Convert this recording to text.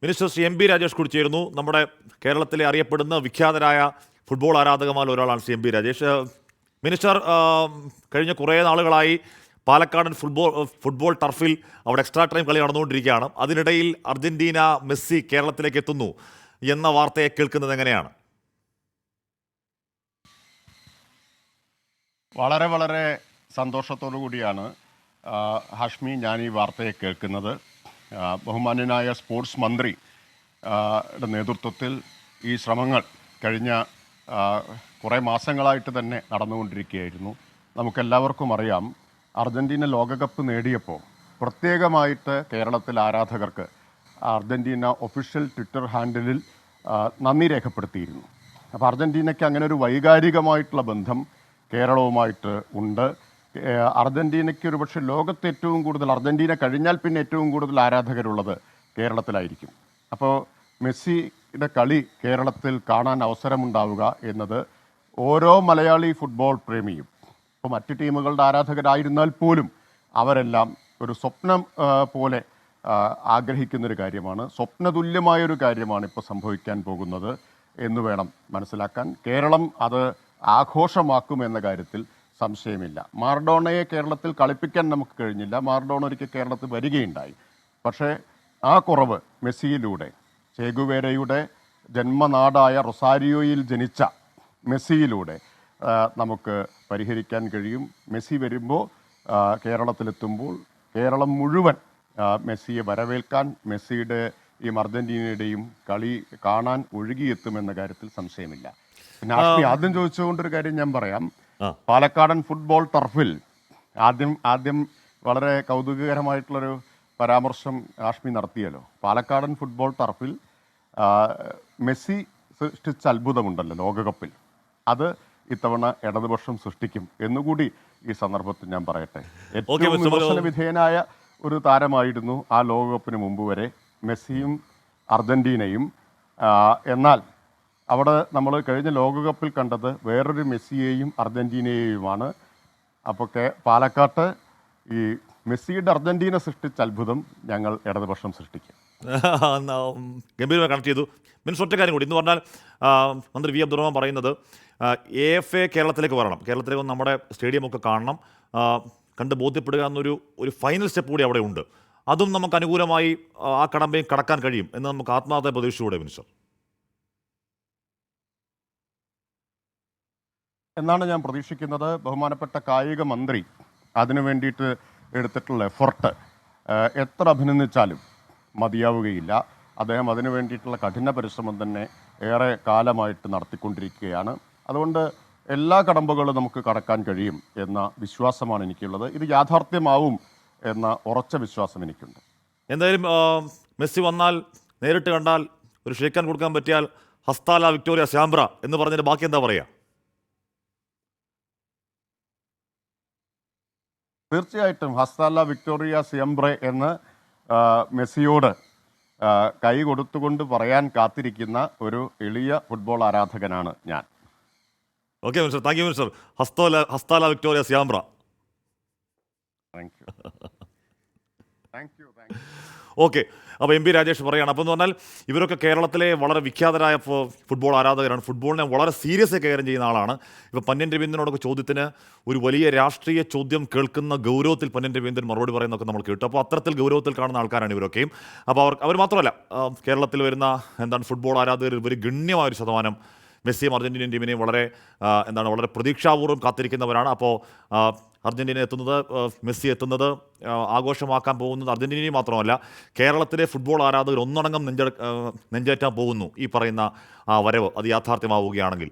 Minister Shri M P Rajesh കൂടി ചേരുന്നു. നമ്മുടെ കേരളത്തിലെ അറിയപ്പെടുന്ന വിഖ്യാതരായ ഫുട്ബോൾ ആരാധകന്മാരിൽ ഒരാളാണ് Shri M P Rajesh. Minister, കഴിഞ്ഞ കുറേ നാളുകളായി പാലക്കാടൻ ഫുട്ബോൾ ടർഫിൽ അവിടെ എക്സ്ട്രാ ടൈം കളി നടന്നുകൊണ്ടിരിക്കുകയാണ്. അതിനിടയിൽ അർജന്റീന മെസ്സി കേരളത്തിലേക്ക് എത്തുന്നു എന്ന വാർത്തയെ കേൾക്കുന്നത് എങ്ങനെയാണ്? വളരെ വളരെ സന്തോഷത്തോടു കൂടിയാണ് ഹാഷ്മി ഞാൻ ഈ വാർത്തയെ കേൾക്കുന്നത്. ബഹുമാന്യനായ സ്പോർട്സ് മന്ത്രി നേതൃത്വത്തിൽ ഈ ശ്രമങ്ങൾ കഴിഞ്ഞ കുറേ മാസങ്ങളായിട്ട് തന്നെ നടന്നുകൊണ്ടിരിക്കുകയായിരുന്നു. നമുക്കെല്ലാവർക്കും അറിയാം, അർജന്റീന ലോകകപ്പ് നേടിയപ്പോൾ പ്രത്യേകമായിട്ട് കേരളത്തിലെ ആരാധകർക്ക് അർജന്റീന ഒഫീഷ്യൽ ട്വിറ്റർ ഹാൻഡിലിൽ നന്ദി രേഖപ്പെടുത്തിയിരുന്നു. അപ്പോൾ അർജന്റീനയ്ക്ക് അങ്ങനെ ഒരു വൈകാരികമായിട്ടുള്ള ബന്ധം കേരളവുമായിട്ട് ഉണ്ട്. അർജന്റീനയ്ക്ക് ഒരു പക്ഷേ ലോകത്ത് ഏറ്റവും കൂടുതൽ, അർജന്റീന കഴിഞ്ഞാൽ പിന്നെ ഏറ്റവും കൂടുതൽ ആരാധകരുള്ളത് കേരളത്തിലായിരിക്കും. അപ്പോൾ മെസ്സിയുടെ കളി കേരളത്തിൽ കാണാൻ അവസരമുണ്ടാവുക എന്നത് ഓരോ മലയാളി ഫുട്ബോൾ പ്രേമിയും, ഇപ്പോൾ മറ്റ് ടീമുകളുടെ ആരാധകരായിരുന്നാൽ പോലും അവരെല്ലാം ഒരു സ്വപ്നം പോലെ ആഗ്രഹിക്കുന്നൊരു കാര്യമാണ്. സ്വപ്നതുല്യമായൊരു കാര്യമാണ് ഇപ്പോൾ സംഭവിക്കാൻ പോകുന്നത് എന്ന് വേണം മനസ്സിലാക്കാൻ. കേരളം അത് ആഘോഷമാക്കുമെന്ന കാര്യത്തിൽ സംശയമില്ല. മാർഡോണയെ കേരളത്തിൽ കളിപ്പിക്കാൻ നമുക്ക് കഴിഞ്ഞില്ല. മാർഡോണ ഒരിക്കൽ കേരളത്തിൽ വരികയുണ്ടായി. പക്ഷേ ആ കുറവ് മെസ്സിയിലൂടെ, ചേഗുവേരയുടെ ജന്മനാടായ റൊസാരിയോയിൽ ജനിച്ച മെസ്സിയിലൂടെ നമുക്ക് പരിഹരിക്കാൻ കഴിയും. മെസ്സി വരുമ്പോൾ, കേരളത്തിലെത്തുമ്പോൾ കേരളം മുഴുവൻ മെസ്സിയെ വരവേൽക്കാൻ, മെസ്സിയുടെ ഈ അർജന്റീനയുടെയും കളി കാണാൻ ഒഴുകിയെത്തുമെന്ന കാര്യത്തിൽ സംശയമില്ല. പിന്നെ ആദ്യം ചോദിച്ചുകൊണ്ടൊരു കാര്യം ഞാൻ പറയാം. പാലക്കാടൻ ഫുട്ബോൾ ടർഫിൽ ആദ്യം വളരെ കൗതുകകരമായിട്ടുള്ളൊരു പരാമർശം ആഷ്മി നടത്തിയല്ലോ. പാലക്കാടൻ ഫുട്ബോൾ ടർഫിൽ മെസ്സി സൃഷ്ടിച്ച അത്ഭുതമുണ്ടല്ലോ ലോകകപ്പിൽ, അത് ഇത്തവണ ഇടതുപക്ഷം സൃഷ്ടിക്കും എന്നുകൂടി ഈ സന്ദർഭത്തിൽ ഞാൻ പറയട്ടെ. ഏറ്റവും വിമർശന വിധേയനായ ഒരു താരമായിരുന്നു ആ ലോകകപ്പിന് മുമ്പ് വരെ മെസ്സിയും അർജന്റീനയും. എന്നാൽ അവിടെ നമ്മൾ കഴിഞ്ഞ ലോകകപ്പിൽ കണ്ടത് വേറൊരു മെസ്സിയെയും അർജന്റീനയെയുമാണ്. അപ്പോൾ പാലക്കാട്ട് ഈ മെസ്സിയുടെ അർജന്റീന സൃഷ്ടിച്ച അത്ഭുതം ഞങ്ങൾ ഇടതുപക്ഷം സൃഷ്ടിക്കും. ഗംഭീരമായി കണക്ട് ചെയ്തു. മീൻസ് ഒറ്റ കാര്യം കൂടി എന്ന് പറഞ്ഞാൽ, മന്ത്രി വി അബ്ദുറഹ്മാൻ പറയുന്നത് AFA കേരളത്തിലേക്ക് വരണം, കേരളത്തിലേക്ക് വന്ന് നമ്മുടെ സ്റ്റേഡിയമൊക്കെ കാണണം, കണ്ട് ബോധ്യപ്പെടുക എന്നൊരു ഫൈനൽ സ്റ്റെപ്പ് കൂടി അവിടെ ഉണ്ട്. അതും നമുക്ക് അനുകൂലമായി ആ കടമ്പയും കടക്കാൻ കഴിയും എന്ന് നമുക്ക് ആത്മാർത്ഥ പ്രതീക്ഷയോടെ മിനിസ്റ്റർ എന്നാണ് ഞാൻ പ്രതീക്ഷിക്കുന്നത്. ബഹുമാനപ്പെട്ട കായിക മന്ത്രി അതിനു വേണ്ടിയിട്ട് എടുത്തിട്ടുള്ള എഫർട്ട് എത്ര അഭിനന്ദിച്ചാലും മതിയാവുകയില്ല. അദ്ദേഹം അതിനു വേണ്ടിയിട്ടുള്ള കഠിന പരിശ്രമം തന്നെ ഏറെ കാലമായിട്ട് നടത്തിക്കൊണ്ടിരിക്കുകയാണ്. അതുകൊണ്ട് എല്ലാ കടമ്പകളും നമുക്ക് കടക്കാൻ കഴിയും എന്ന വിശ്വാസമാണ് എനിക്കുള്ളത്. ഇത് യാഥാർത്ഥ്യമാവും എന്ന ഉറച്ച വിശ്വാസം എനിക്കുണ്ട്. എന്തായാലും മെസ്സി വന്നാൽ, നേരിട്ട് കണ്ടാൽ, ഒരു ഷേക്കാൻ കൊടുക്കാൻ പറ്റിയാൽ ഹസ്താല വിക്ടോറിയ സ്യാംബ്ര എന്ന് പറഞ്ഞതിൻ്റെ ബാക്കി എന്താ പറയുക? തീർച്ചയായിട്ടും ഹസ്താല വിക്ടോറിയ സിയംബ്രെ എന്ന് മെസ്സിയോട് കൈ കൊടുത്തുകൊണ്ട് പറയാൻ കാത്തിരിക്കുന്ന ഒരു എളിയ ഫുട്ബോൾ ആരാധകനാണ് ഞാൻ. Okay minister, thank you minister. ഹസ്താല വിക്ടോറിയ സിയാംബ്ര. Thank you. ഓക്കെ, അപ്പോൾ എം പി രാജേഷ് പറയുകയാണ്. അപ്പോൾ എന്ന് പറഞ്ഞാൽ ഇവരൊക്കെ കേരളത്തിലെ വളരെ വിഖ്യാതരായ ഫുട്ബോൾ ആരാധകരാണ്. ഫുട്ബോളിനെ വളരെ സീരിയസ് ആയി കൈകാര്യം ചെയ്യുന്ന ആളാണ്. ഇപ്പോൾ പന്ന്യൻ രവീന്ദ്രനോടൊക്കെ ചോദ്യത്തിന് ഒരു വലിയ രാഷ്ട്രീയ ചോദ്യം കേൾക്കുന്ന ഗൗരവത്തിൽ പന്ന്യൻ രവീന്ദ്രൻ മറുപടി പറയുന്നതൊക്കെ നമ്മൾ കേട്ടു. അപ്പോൾ അത്തരത്തിൽ ഗൗരവത്തിൽ കാണുന്ന ആൾക്കാരാണ് ഇവരൊക്കെയും. അപ്പോൾ അവർ മാത്രമല്ല, കേരളത്തിൽ വരുന്ന ഫുട്ബോൾ ആരാധകരിൽ ഒരു ഗണ്യമായൊരു ശതമാനം മെസ്സിയും അർജന്റീനിയൻ ടീമിനെയും വളരെ പ്രതീക്ഷാപൂർവ്വം കാത്തിരിക്കുന്നവരാണ്. അപ്പോൾ അർജന്റീന എത്തുന്നത്, മെസ്സി എത്തുന്നത്, ആഘോഷമാക്കാൻ പോകുന്നത് അർജന്റീനയും മാത്രമല്ല, കേരളത്തിലെ ഫുട്ബോൾ ആരാധകർ ഒന്നടങ്കം നെഞ്ചേറ്റാൻ പോകുന്നു ഈ പറയുന്ന വരവ് അത് യാഥാർത്ഥ്യമാവുകയാണെങ്കിൽ.